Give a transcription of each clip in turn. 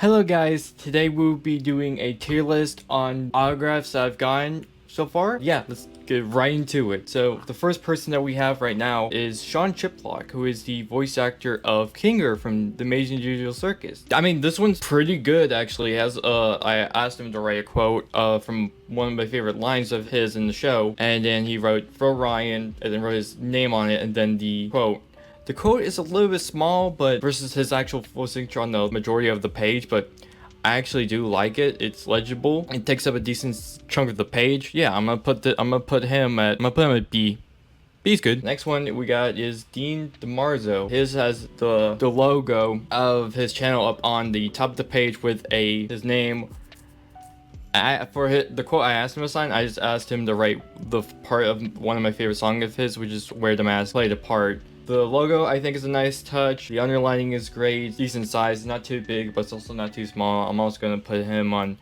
Hello guys, today we'll be doing a tier list on autographs that I've gotten so far. Yeah, let's get right into it. So the first person that we have right now is Sean Chiplock, who is the voice actor of Kinger from The Amazing Digital Circus. I mean, this one's pretty good actually. I asked him to write a quote from one of my favorite lines of his in the show, and then he wrote for Ryan and then wrote his name on it and then the quote. The quote is a little bit small, but versus his actual full signature on the majority of the page, but I actually do like it. It's legible. It takes up a decent chunk of the page. Yeah, I'm gonna put him at B. B's good. Next one we got is Dean DeMarzo. His has the logo of his channel up on the top of the page with his name. The quote I asked him to sign, I just asked him to write the part of one of my favorite songs of his, which is Wear the Mask, Play the Part. The logo I think is a nice touch. The underlining is great, decent size, not too big, but it's also not too small. I'm also gonna put him on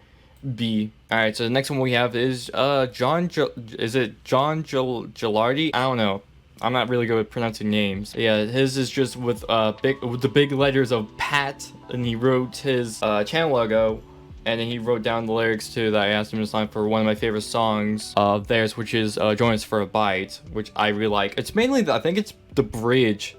B. Alright, so the next one we have is John Gilardi? I don't know. I'm not really good with pronouncing names. Yeah, his is just with the big letters of Pat, and he wrote his channel logo. And then he wrote down the lyrics too that I asked him to sign for one of my favorite songs of theirs, which is Join Us for a Bite, which I really like. It's mainly, I think it's the bridge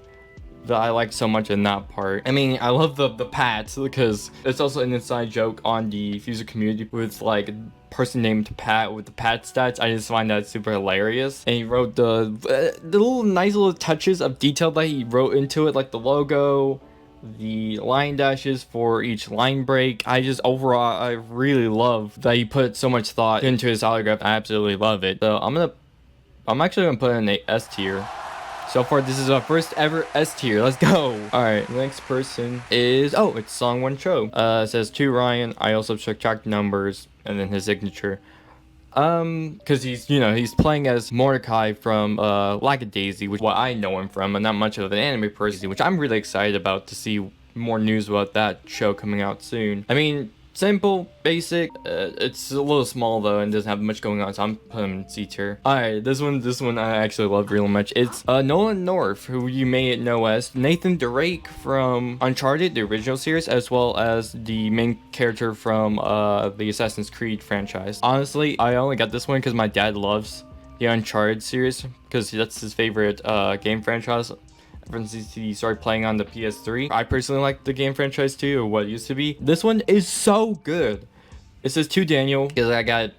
that I like so much in that part. I mean, I love the pats because it's also an inside joke on the Fuser community with like a person named Pat with the Pat stats. I just find that super hilarious. And he wrote the little nice little touches of detail that he wrote into it, like the logo, the line dashes for each line break. Overall, I really love that he put so much thought into his autograph. I absolutely love it. So I'm actually gonna put in a S tier. So far, this is our first ever S tier. Let's go. All right, next person is, it's Song One Cho. It says to Ryan. I also subtract numbers and then his signature. Because he's playing as Mordecai from Lackadaisy, which is what I know him from, and not much of an anime person, which I'm really excited about to see more news about that show coming out soon. I mean, simple, basic. It's a little small though and doesn't have much going on, so I'm putting him in C tier. Alright, this one I actually love real much. It's Nolan North, who you may know as Nathan Drake from Uncharted, the original series, as well as the main character from the Assassin's Creed franchise. Honestly, I only got this one because my dad loves the Uncharted series because that's his favorite game franchise. Since he started playing on the PS3. I personally like the game franchise too, or what it used to be. This one is so good. It says to Daniel, because I got it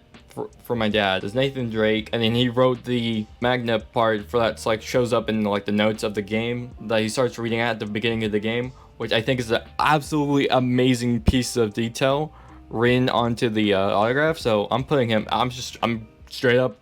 for my dad. It's Nathan Drake, and then he wrote the Magna part for that. Like shows up in like the notes of the game that he starts reading at the beginning of the game, which I think is an absolutely amazing piece of detail written onto the autograph. So I'm putting him. I'm straight up.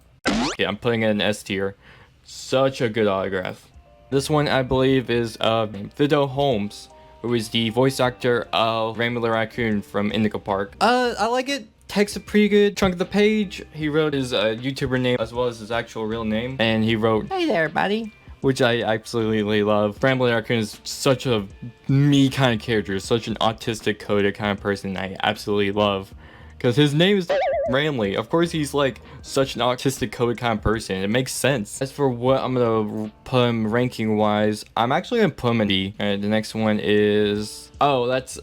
Yeah, I'm putting it in S tier. Such a good autograph. This one, I believe, is Fido Holmes, who is the voice actor of Remy the Raccoon from Indigo Park. I like it. Takes a pretty good chunk of the page. He wrote his YouTuber name as well as his actual real name. And he wrote, "Hey there, buddy," which I absolutely love. Remy the Raccoon is such a me kind of character, such an autistic coded kind of person I absolutely love. Because his name is Ramley. Of course, he's like such an autistic coded kind of person. It makes sense. As for what I'm gonna put him ranking wise, I'm actually gonna put him in D. Alright, the next one is, that's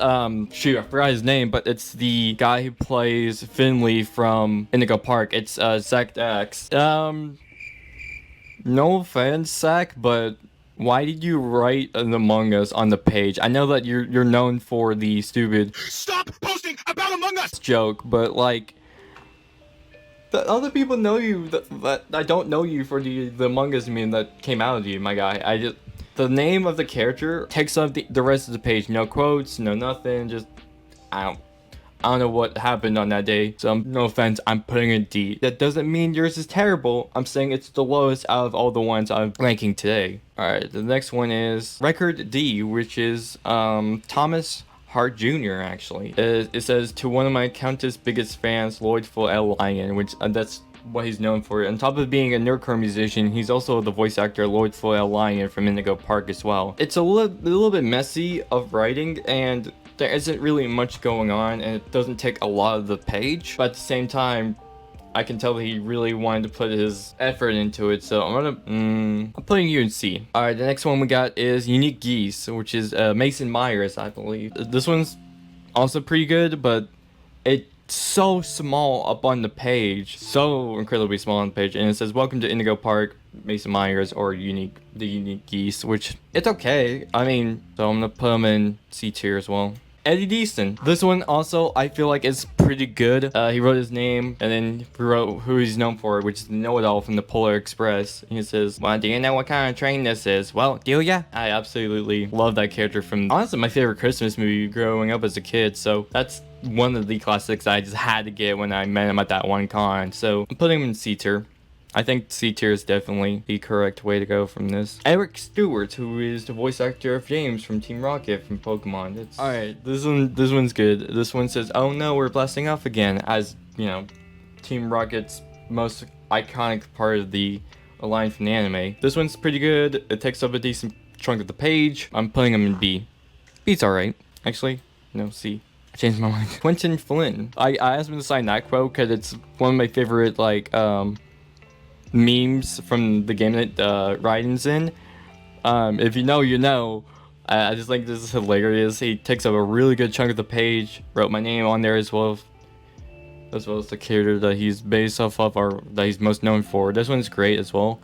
shoot, I forgot his name, but it's the guy who plays Finley from Indigo Park. It's Zach Dax. No offense, Zach, but why did you write an Among Us on the page? I know that you're known for the stupid "stop posting about Among Us" joke, but like the other people know you that I don't know you for the Among Us meme that came out of you, my guy. The name of the character takes up the rest of the page. No quotes, no nothing. Just I don't know what happened on that day, so no offense, I'm putting it D. That doesn't mean yours is terrible. I'm saying it's the lowest out of all the ones I'm ranking today. Alright, the next one is Record D, which is Thomas Hart Jr. actually. It says, to one of my Countess' biggest fans, Lloydful L. Lion, which that's what he's known for. On top of being a nerdcore musician, he's also the voice actor Lloydful L. Lion from Indigo Park as well. It's a little bit messy of writing, and there isn't really much going on, and it doesn't take a lot of the page, but at the same time, I can tell that he really wanted to put his effort into it, so I'm putting you in C. Alright, the next one we got is Unique Geese, which is Mason Myers, I believe. This one's also pretty good, but it's so small up on the page, so incredibly small on the page, and it says welcome to Indigo Park, Mason Myers, or the Unique Geese, which it's okay. I mean, so I'm gonna put him in C tier as well. Eddie Deaston. This one also I feel like is pretty good. He wrote his name and then he wrote who he's known for, which is Know-It-All from the Polar Express. And he says, "Well, do you know what kind of train this is?" Well, do ya? I absolutely love that character from honestly my favorite Christmas movie growing up as a kid. So that's one of the classics I just had to get when I met him at that one con. So I'm putting him in C tier. I think C tier is definitely the correct way to go from this. Eric Stewart, who is the voice actor of James from Team Rocket from Pokemon. Alright, this one's good. This one says, "Oh no, we're blasting off again," as you know, Team Rocket's most iconic part of the line from the anime. This one's pretty good. It takes up a decent chunk of the page. I'm putting him in B. B's alright. Actually, no, C. I changed my mind. Quentin Flynn. I asked him to sign that quote because it's one of my favorite memes from the game that Raiden's in. If you know, you know. I just think this is hilarious. He takes up a really good chunk of the page. Wrote my name on there as well as the character that he's based off of or that he's most known for. This one's great as well.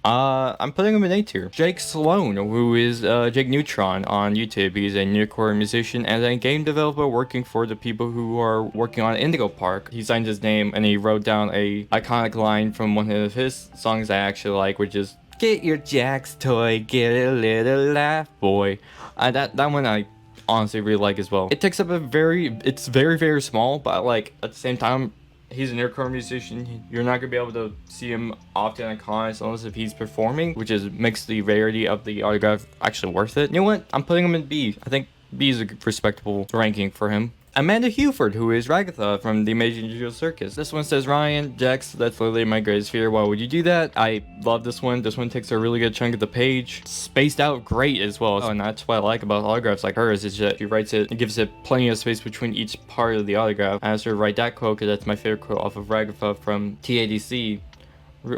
I'm putting him in A tier. Jake Sloan, who is Jake Neutron on YouTube. He's a nerdcore musician and a game developer working for the people who are working on Indigo Park. He signed his name and he wrote down a iconic line from one of his songs I actually like, which is "Get your Jack's toy, get a little laugh, boy." That one I honestly really like as well. It takes up it's very, very small, but like at the same time, he's a nerdcore musician. You're not gonna be able to see him often at cons unless if he's performing, which makes the rarity of the autograph actually worth it. You know what? I'm putting him in B. I think B is a respectable ranking for him. Amanda Huford, who is Ragatha from The Amazing Digital Circus. This one says, "Ryan, Jax, that's literally my greatest fear. Why would you do that?" I love this one. This one takes a really good chunk of the page. Spaced out great as well. And that's what I like about autographs like hers, is that she writes it and gives it plenty of space between each part of the autograph. I asked her to write that quote because that's my favorite quote off of Ragatha from TADC.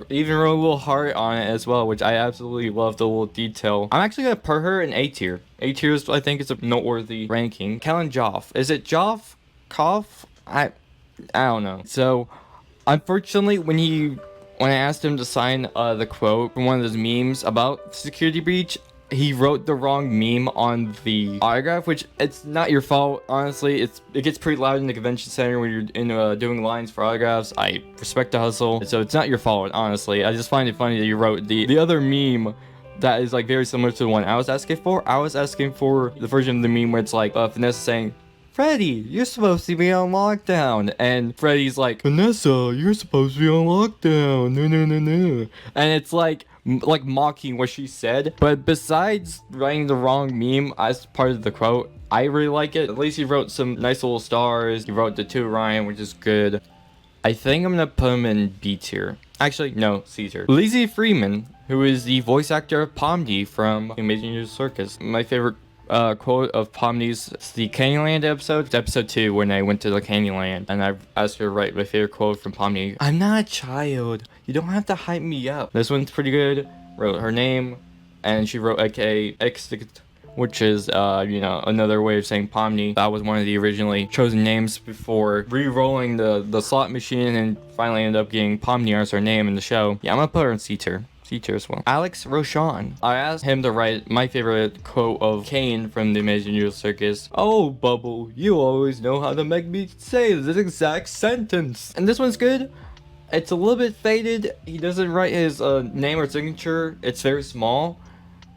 Even wrote a little heart on it as well, which I absolutely love the little detail. I'm actually gonna put her in A tier. A tier is, I think, is a noteworthy ranking. Kellen Joff. Is it Joff? Koff? I don't know. So, unfortunately, when I asked him to sign the quote from one of those memes about security breach, he wrote the wrong meme on the autograph, which it's not your fault, honestly. It gets pretty loud in the convention center when you're doing lines for autographs. I respect the hustle, so it's not your fault, honestly. I just find it funny that you wrote the other meme that is like very similar to the one I was asking for. I was asking for the version of the meme where it's like Vanessa saying, "Freddy, you're supposed to be on lockdown," and Freddy's like, "Vanessa, you're supposed to be on lockdown. No, no, no, no." And it's like mocking what she said. But besides writing the wrong meme as part of the quote, I really like it. At least he wrote some nice little stars. He wrote the "To Ryan," which is good. I think I'm gonna put him in B tier. Actually, no, C tier. Lizzie Freeman, who is the voice actor of Pomni from Amazing Digital Circus. My favorite quote of Pomni's the Candyland episode. It's episode 2 when I went to the Candyland, and I asked her to write my favorite quote from Pomni. "I'm not a child. You don't have to hype me up." This one's pretty good. Wrote her name, and she wrote aka Extinct, which is another way of saying Pomni. That was one of the originally chosen names before re-rolling the slot machine, and finally ended up getting Pomni as her name in the show. Yeah, I'm gonna put her in C tier. C tier as well. Alex Rochon. I asked him to write my favorite quote of Kane from The Amazing Digital Circus. "Oh, Bubble, you always know how to make me say this exact sentence." And this one's good. It's a little bit faded. He doesn't write his name or signature. It's very small,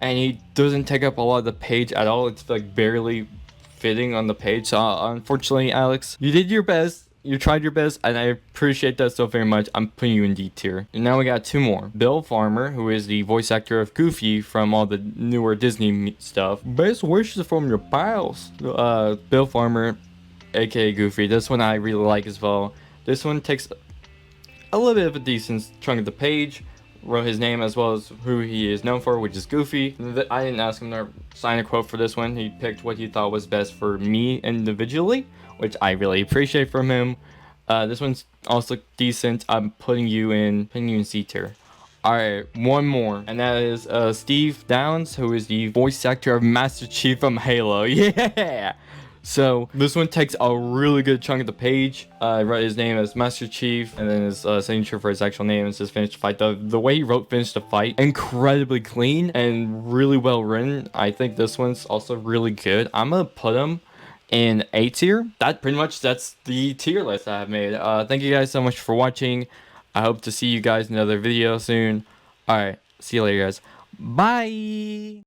and he doesn't take up a lot of the page at all. It's like barely fitting on the page. So unfortunately, Alex, you did your best. You tried your best, and I appreciate that so very much. I'm putting you in D tier. And now we got 2 more. Bill Farmer, who is the voice actor of Goofy from all the newer Disney stuff. "Best wishes from your pals." Bill Farmer, aka Goofy. This one I really like as well. This one takes a little bit of a decent chunk of the page. Wrote his name as well as who he is known for, which is Goofy. I didn't ask him to sign a quote for this one. He picked what he thought was best for me individually, which I really appreciate from him. This one's also decent. I'm putting you in C tier. Alright, one more, and that is Steve Downes, who is the voice actor of Master Chief from Halo. Yeah! So this one takes a really good chunk of the page. I wrote his name as Master Chief, and then his signature for his actual name is his finish the fight. The way he wrote finish the fight, incredibly clean and really well written. I think this one's also really good. I'm gonna put him in A tier. That's the tier list I have made. Thank you guys so much for watching. I hope to see you guys in another video soon. Alright, see you later guys. Bye.